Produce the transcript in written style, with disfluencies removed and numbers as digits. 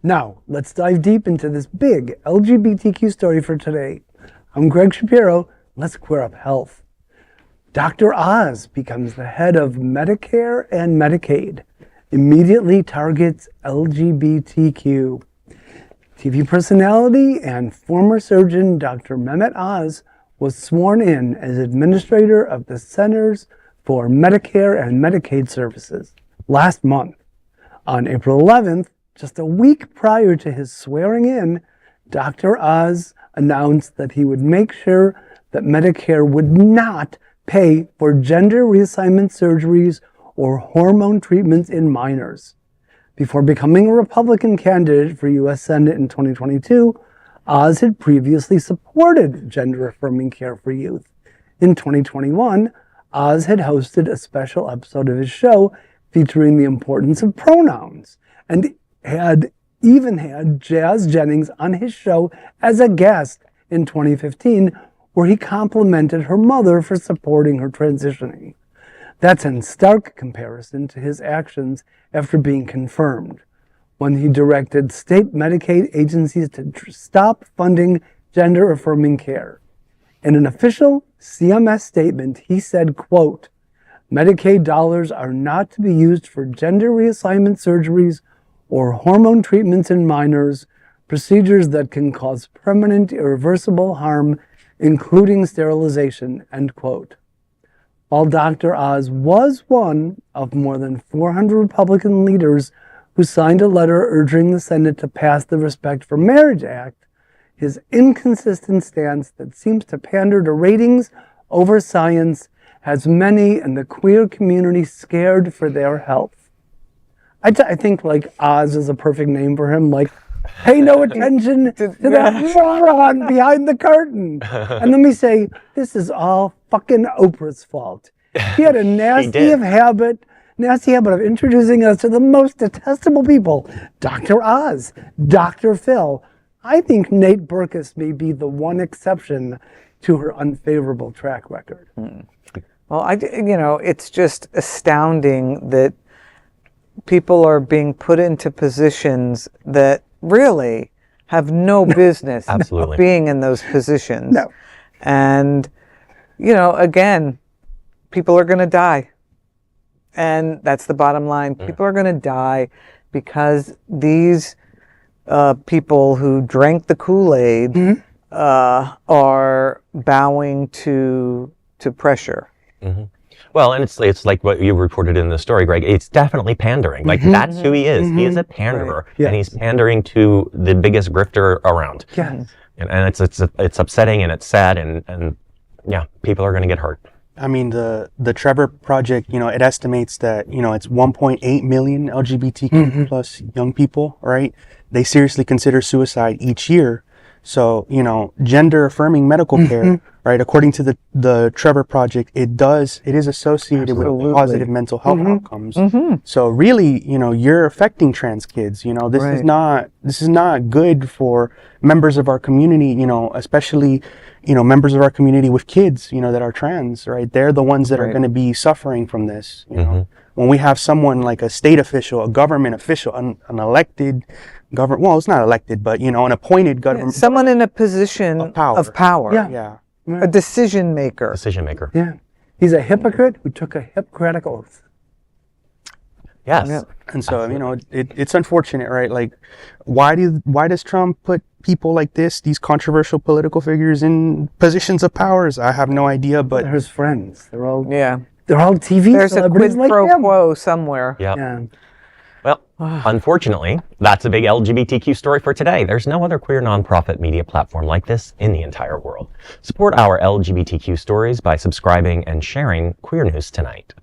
Now, let's dive deep into this big LGBTQ story for today. I'm Greg Shapiro. Let's queer up health. Dr. Oz becomes the head of Medicare and Medicaid, immediately targets LGBTQ. TV personality and former surgeon Dr. Mehmet Oz was sworn in as administrator of the Centers for Medicare and Medicaid Services last month. On April 11th, just a week prior to his swearing in, Dr. Oz announced that he would make sure that Medicare would not pay for gender reassignment surgeries or hormone treatments in minors. Before becoming a Republican candidate for U.S. Senate in 2022, Oz had previously supported gender-affirming care for youth. In 2021, Oz had hosted a special episode of his show featuring the importance of pronouns, and had even had Jazz Jennings on his show as a guest in 2015, where he complimented her mother for supporting her transitioning. That's in stark comparison to his actions after being confirmed, when he directed state Medicaid agencies to stop funding gender-affirming care. In an official CMS statement, he said, quote, "Medicaid dollars are not to be used for gender reassignment surgeries or hormone treatments in minors, procedures that can cause permanent irreversible harm, including sterilization," end quote. While Dr. Oz was one of more than 400 Republican leaders who signed a letter urging the Senate to pass the Respect for Marriage Act, his inconsistent stance that seems to pander to ratings over science has many in the queer community scared for their health. I think like Oz is a perfect name for him. Like, pay no attention to that moron behind the curtain. And let me say, this is all fucking Oprah's fault. He had a nasty habit of introducing us to the most detestable people. Dr. Oz, Dr. Phil. I think Nate Berkus may be the one exception to her unfavorable track record. Well, it's just astounding that people are being put into positions that really have no business being in those positions. No. And, again, people are going to die. And that's the bottom line. People are going to die because these people who drank the Kool-Aid are bowing to pressure. Mm-hmm. Well, and it's like what you reported in the story, Greg. It's definitely pandering. Like, that's who he is. He is a panderer, Yes. and he's pandering to the biggest grifter around. Yes. And it's upsetting, and it's sad, and yeah, people are going to get hurt. I mean, the Trevor Project, it estimates that, it's 1.8 million LGBTQ plus young people, right? They seriously consider suicide each year. So, gender affirming medical care, right? According to the Trevor Project, it is associated with positive mental health outcomes. So really, you're affecting trans kids. This is not good for members of our community, especially, members of our community with kids, that are trans, right? They're the ones that are going to be suffering from this. When we have someone like a state official, a government official, an elected government, well, it's not elected, but, an appointed government. Someone in a position of power. Yeah. A decision maker. Yeah. He's a hypocrite who took a Hippocratic oath. Yes. Yeah. And so, it's unfortunate, right? Like, why does Trump put people like these controversial political figures in positions of powers? I have no idea, but They're his friends. They're all TV There's a celebrities quid pro like him. quo somewhere. Yep. Yeah. Well, unfortunately, that's a big LGBTQ story for today. There's no other queer nonprofit media platform like this in the entire world. Support our LGBTQ stories by subscribing and sharing Queer News Tonight.